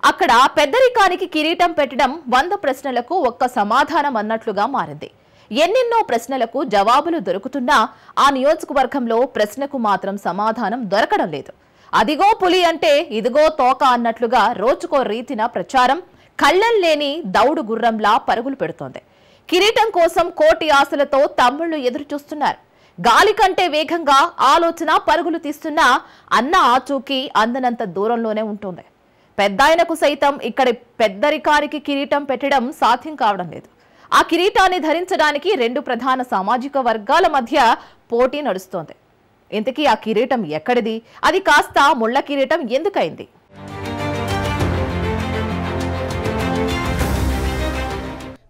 అక్కడ పెద్దరికానికి కిరీటం పెట్టడం 100 ప్రశ్నలకు ఒక్క సమాధానం అన్నట్లుగా మారింది. ఎన్నెన్నో ప్రశ్నలకు జవాబులు దొరుకుతున్నా ఆ నియోజకవర్గంలో ప్రశ్నకు మాత్రం సమాధానం దొరకడం లేదు. అదిగో పులి అంటే ఇదిగో తోక అన్నట్లుగా రోజుకో రీతిన ప్రచారం కళ్ళం లేని దౌడు గుర్రంలా పరుగులు పెడుతోంది. కిరీటం కోసం కోటి ఆశలతో తమ్ముళ్లు ఎదురు చూస్తున్నారు. గాలి కంటే వేగంగా ఆలోచన పరుగులు తీస్తున్నా అన్న ఆచూకీ అందనంత దూరంలోనే ఉంటుంది. పెద్దాయనకు సైతం ఇక్కడి పెద్దరికానికి కిరీటం పెట్టడం సాధ్యం కావడం లేదు. ఆ కిరీటాన్ని ధరించడానికి 2 ప్రధాన సామాజిక వర్గాల మధ్య పోటీ నడుస్తోంది. ఇంతకీ ఆ కిరీటం ఎక్కడిది? అది కాస్త ముళ్ల కిరీటం ఎందుకైంది?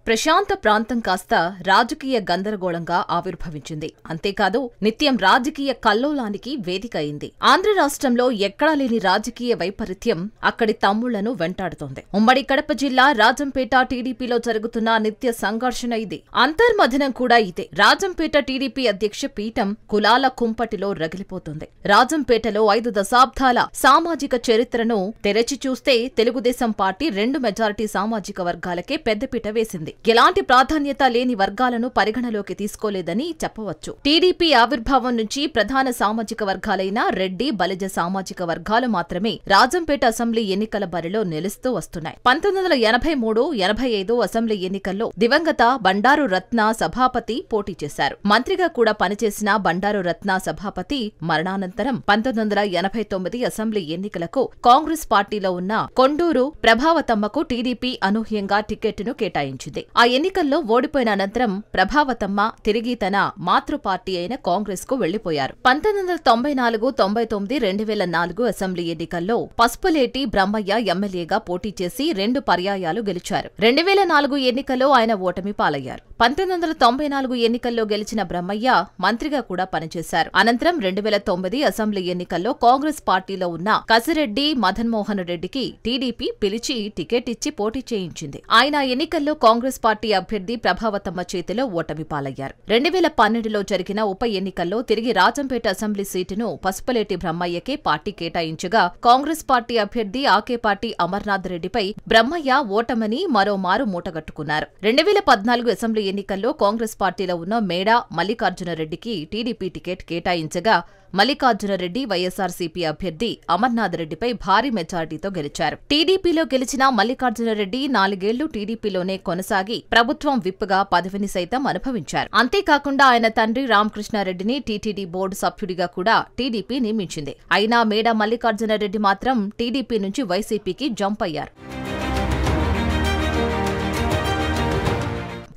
ప్రశాంత ప్రాంతం కాస్త రాజకీయ గందరగోళంగా ఆవిర్భవించింది. అంతేకాదు నిత్యం రాజకీయ కల్లోలానికి వేదిక అయింది. ఆంధ్ర రాష్ట్రంలో ఎక్కడా లేని రాజకీయ వైపరీత్యం అక్కడి తమ్ముళ్లను వెంటాడుతోంది. ఉమ్మడి కడప జిల్లా రాజంపేట టీడీపీలో జరుగుతున్న నిత్య సంఘర్షణ ఇది. అంతర్మథనం కూడా ఇదే. రాజంపేట టీడీపీ అధ్యక్ష పీఠం కులాల కుంపటిలో రగిలిపోతుంది. రాజంపేటలో 5 దశాబ్దాల సామాజిక చరిత్రను తెరచి చూస్తే తెలుగుదేశం పార్టీ 2 మెజారిటీ సామాజిక వర్గాలకే పెద్దపీట వేసింది. ఎలాంటి ప్రాధాన్యత లేని వర్గాలను పరిగణలోకి తీసుకోలేదని చెప్పవచ్చు. టీడీపీ ఆవిర్భావం నుంచి ప్రధాన సామాజిక వర్గాలైన రెడ్డి, బలిజ సామాజిక వర్గాలు మాత్రమే రాజంపేట అసెంబ్లీ ఎన్నికల బరిలో నిలుస్తూ వస్తున్నాయి. 1983-85 అసెంబ్లీ ఎన్నికల్లో దివంగత బండారు రత్న సభాపతి పోటీ చేశారు. మంత్రిగా కూడా పనిచేసిన బండారు రత్న సభాపతి మరణానంతరం 1989 అసెంబ్లీ ఎన్నికలకు కాంగ్రెస్ పార్టీలో ఉన్న కొండూరు ప్రభావతమ్మకు టీడీపీ అనూహ్యంగా టికెట్ను కేటాయించింది. ఆ ఎన్నికల్లో ఓడిపోయిన అనంతరం ప్రభావతమ్మ తిరిగి తన మాతృ పార్టీ అయిన కాంగ్రెస్ కు వెళ్లిపోయారు. 1994, 99, 2004 అసెంబ్లీ ఎన్నికల్లో పసుపులేటి బ్రహ్మయ్య ఎమ్మెల్యేగా పోటీ చేసి 2 పర్యాయాలు గెలిచారు. 2004 ఎన్నికల్లో ఆయన ఓటమి పాలయ్యారు. 1994 ఎన్నికల్లో గెలిచిన బ్రహ్మయ్య మంత్రిగా కూడా పనిచేశారు. అనంతరం 2009 అసెంబ్లీ ఎన్నికల్లో కాంగ్రెస్ పార్టీలో ఉన్న కసిరెడ్డి మదన్మోహన్ రెడ్డికి టీడీపీ పిలిచి టికెట్ ఇచ్చి పోటీ చేయించింది. ఆయన ఎన్నికల్లో కాంగ్రెస్ పార్టీ అభ్యర్థి ప్రభావతమ్మ చేతిలో ఓటమి పాలయ్యారు. 2012లో జరిగిన ఉప ఎన్నికల్లో తిరిగి రాజంపేట అసెంబ్లీ సీటును పసుపులేటి బ్రహ్మయ్యకే పార్టీ కేటాయించగా కాంగ్రెస్ పార్టీ అభ్యర్థి ఆకేపాటి అమర్నాథ్ రెడ్డిపై బ్రహ్మయ్య ఓటమని మరోమారు మూటగట్టుకున్నారు. 2014 అసెంబ్లీ ఎన్నికల్లో కాంగ్రెస్ పార్టీలో ఉన్న మేడా మల్లికార్జునరెడ్డికి టీడీపీ టికెట్ కేటాయించగా మల్లికార్జునరెడ్డి వైఎస్ఆర్సీపీ అభ్యర్థి అమర్నాథ్ రెడ్డిపై భారీ మెజారిటీతో గెలిచారు. టీడీపీలో గెలిచిన మల్లికార్జునరెడ్డి 4 ఏళ్లు టీడీపీలోనే కొనసాగి ప్రభుత్వం విప్గా పదవిని సైతం అనుభవించారు. అంతేకాకుండా ఆయన తండ్రి రామకృష్ణారెడ్డిని టీటీడీ బోర్డు సభ్యుడిగా కూడా టీడీపీ నియమించింది. అయినా మేడా మల్లికార్జునరెడ్డి మాత్రం టీడీపీ నుంచి వైసీపీకి జంప్ అయ్యారు.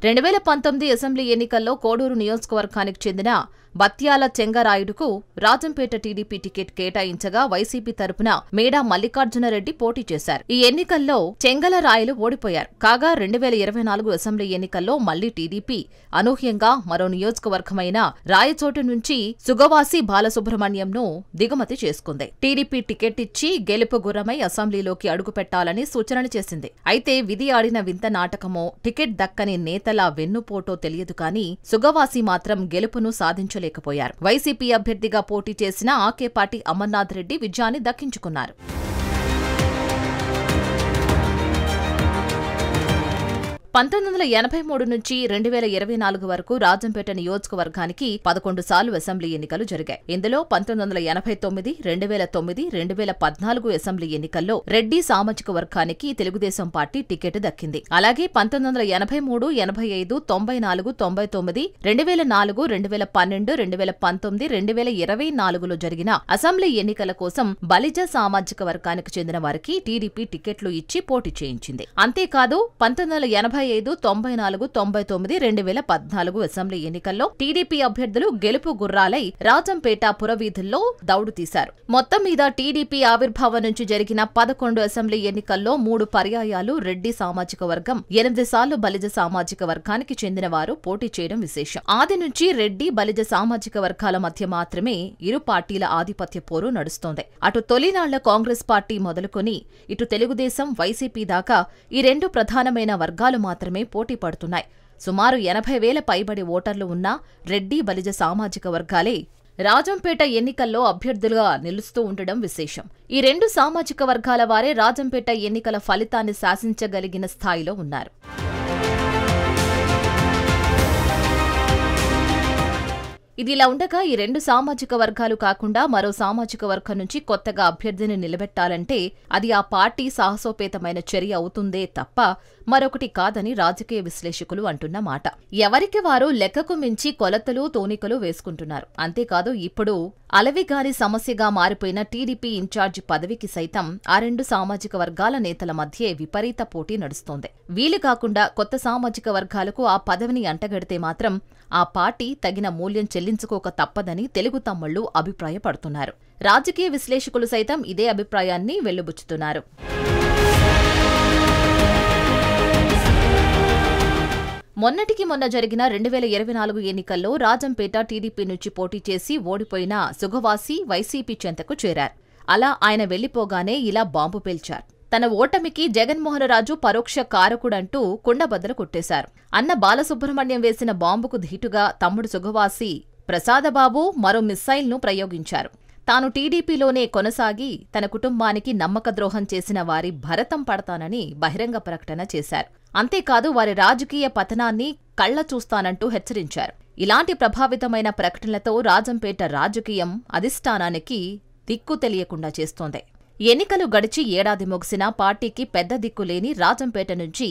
2019 అసెంబ్లీ ఎన్నికల్లో కోడూరు నియోజకవర్గానికి చెందిన బత్యాల చెంగరాయుడుకు రాజంపేట టీడీపీ టికెట్ కేటాయించగా వైసీపీ తరపున మేడా మల్లికార్జునరెడ్డి పోటీ చేశారు. ఈ ఎన్నికల్లో చెంగలరాయులు ఓడిపోయారు. కాగా 2024 అసెంబ్లీ ఎన్నికల్లో మళ్లీ టీడీపీ అనూహ్యంగా మరో నియోజకవర్గమైన రాయచోటు నుంచి సుగవాసి బాలసుబ్రహ్మణ్యంను దిగుమతి చేసుకుంది. టీడీపీ టికెట్ ఇచ్చి గెలుపు గుర్రమై అసెంబ్లీలోకి అడుగుపెట్టాలని సూచనలు చేసింది. అయితే విధి ఆడిన వింత నాటకమో టికెట్ దక్కని నేతల వెన్నుపోటో తెలియదు కానీ సుగవాసి మాత్రం గెలుపును సాధించలేదు. వైసీపీ అభ్యర్థిగా పోటీ చేసిన ఆకేపాటి అమర్నాథ్ రెడ్డి విజయాన్ని దక్కించుకున్నారు. 1983 నుంచి 2024 వరకు రాజంపేట నియోజకవర్గానికి 11 సార్లు అసెంబ్లీ ఎన్నికలు జరిగాయి. ఇందులో 1989, 2009, 2014 అసెంబ్లీ ఎన్నికల్లో రెడ్డి సామాజిక వర్గానికి తెలుగుదేశం పార్టీ టికెట్ దక్కింది. అలాగే 1983, 85, 94, 99, 2004, 2012, 2019, 2024లో జరిగిన అసెంబ్లీ ఎన్నికల కోసం బలిజ సామాజిక వర్గానికి చెందిన వారికి టీడీపీ టికెట్లు ఇచ్చి పోటీ చేయించింది. అంతేకాదు 1985, 94, 99, 2014 అసెంబ్లీ ఎన్నికల్లో టీడీపీ అభ్యర్థులు గెలుపు గుర్రాలై రాజంపేట పురవీధుల్లో దౌడు తీశారు. మొత్తం మీద టీడీపీ ఆవిర్భావం నుంచి జరిగిన 11 అసెంబ్లీ ఎన్నికల్లో 3 పర్యాయాలు రెడ్డి సామాజిక వర్గం, 8 సార్లు బలిజ సామాజిక వర్గానికి చెందిన వారు పోటీ చేయడం విశేషం. ఆది నుంచి రెడ్డి, బలిజ సామాజిక వర్గాల మధ్య మాత్రమే ఇరు పార్టీల ఆధిపత్య పోరు నడుస్తోంది. అటు తొలినాళ్ల కాంగ్రెస్ పార్టీ మొదలుకొని ఇటు తెలుగుదేశం, వైసీపీ దాకా ఈ 2 ప్రధానమైన వర్గాలు మాత్రమే పోటీ పడుతున్నాయి. సుమారు 80,000 పైబడి ఓటర్లు ఉన్న రెడ్డి, బలిజ సామాజిక వర్గాలే రాజంపేట ఎన్నికల్లో అభ్యర్థులుగా నిలుస్తూ ఉండడం విశేషం. ఈ రెండు సామాజిక వర్గాల వారే రాజంపేట ఎన్నికల ఫలితాన్ని శాసించగలిగిన స్థాయిలో ఉన్నారు. ఇదిలా ఉండగా ఈ రెండు సామాజిక వర్గాలు కాకుండా మరో సామాజిక వర్గం నుంచి కొత్తగా అభ్యర్థిని నిలబెట్టాలంటే అది ఆ పార్టీ సాహసోపేతమైన చర్య అవుతుందే తప్ప మరొకటి కాదని రాజకీయ విశ్లేషకులు అంటున్న మాట. ఎవరికి వారు లెక్కకు మించి కొలతలు తూనికలు వేసుకుంటున్నారు. అంతేకాదు ఇప్పుడు అలవిగారి సమస్యగా మారిపోయిన టీడీపీ ఇన్ఛార్జి పదవికి సైతం ఆ రెండు సామాజిక వర్గాల నేతల మధ్యే విపరీత పోటీ నడుస్తోంది. వీలు కాకుండా కొత్త సామాజిక వర్గాలకు ఆ పదవిని అంటగడితే మాత్రం ఆ పార్టీ తగిన మూల్యం చెల్లించుకోక తప్పదని తెలుగు తమ్ముళ్లు అభిప్రాయపడుతున్నారు. రాజకీయ విశ్లేషకులు సైతం ఇదే అభిప్రాయాన్ని వెల్లుబుచ్చుతున్నారు. మొన్నటికి మొన్న జరిగిన 2024 ఎన్నికల్లో రాజంపేట టీడీపీ నుంచి పోటీ చేసి ఓడిపోయిన సుగవాసి వైసీపీ చెంతకు చేరారు. అలా ఆయన వెళ్లిపోగానే ఇలా బాంబు పేల్చారు. తన ఓటమికి జగన్మోహనరాజు పరోక్ష కారకుడంటూ కుండబద్దలు కొట్టేశారు. అన్న బాలసుబ్రహ్మణ్యం వేసిన బాంబుకు ధీటుగా తమ్ముడు సుగవాసి ప్రసాదబాబు మరో మిస్సైల్ను ప్రయోగించారు. తాను టీడీపీలోనే కొనసాగి తన కుటుంబానికి నమ్మకద్రోహం చేసిన వారి భరతం పడతానని బహిరంగ ప్రకటన చేశారు. అంతేకాదు వారి రాజకీయ పతనాన్ని కళ్ల చూస్తానంటూ హెచ్చరించారు. ఇలాంటి ప్రభావితమైన ప్రకటనలతో రాజంపేట రాజకీయం అధిష్టానానికి దిక్కు తెలియకుండా చేస్తోంది. ఎన్నికలు గడిచి ఏడాది ముగిసినా పార్టీకి పెద్ద దిక్కులేని రాజంపేట నుంచి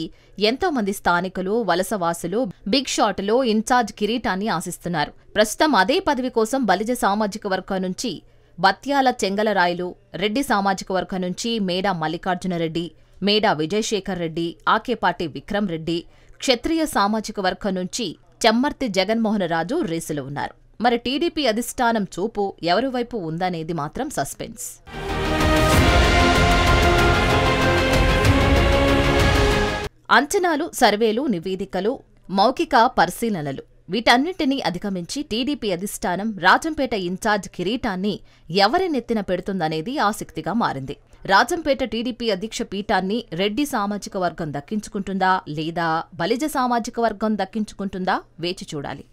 ఎంతో మంది స్థానికులు, వలసవాసులు బిగ్ షాట్లో ఇన్ఛార్జ్ కిరీటాన్ని ఆశిస్తున్నారు. ప్రస్తుతం అదే పదవి కోసం బలిజ సామాజిక వర్గం నుంచి బత్యాల చెంగలరాయలు, రెడ్డి సామాజిక వర్గం నుంచి మేడా మల్లికార్జునరెడ్డి, మేడా విజయశేఖర్ రెడ్డి, ఆకేపాటి విక్రమ్ రెడ్డి, క్షత్రియ సామాజిక వర్గం నుంచి చెమ్మర్తి జగన్మోహనరాజు రేసులో ఉన్నారు. మరి టీడీపీ అధిష్టానం చూపు ఎవరి వైపు ఉందనేది మాత్రం సస్పెన్స్. అంచనాలు, సర్వేలు, నివేదికలు, మౌఖిక పరిశీలనలు వీటన్నింటినీ అధిగమించి టీడీపీ అధిష్టానం రాజంపేట ఇన్ఛార్జ్ కిరీటాన్ని ఎవరి నెత్తిన పెడుతుందనేది ఆసక్తిగా మారింది. రాజంపేట టీడీపీ అధ్యక్ష పీఠాన్ని రెడ్డి సామాజిక వర్గం దక్కించుకుంటుందా లేదా బలిజ సామాజిక వర్గం దక్కించుకుంటుందా వేచి చూడాలి.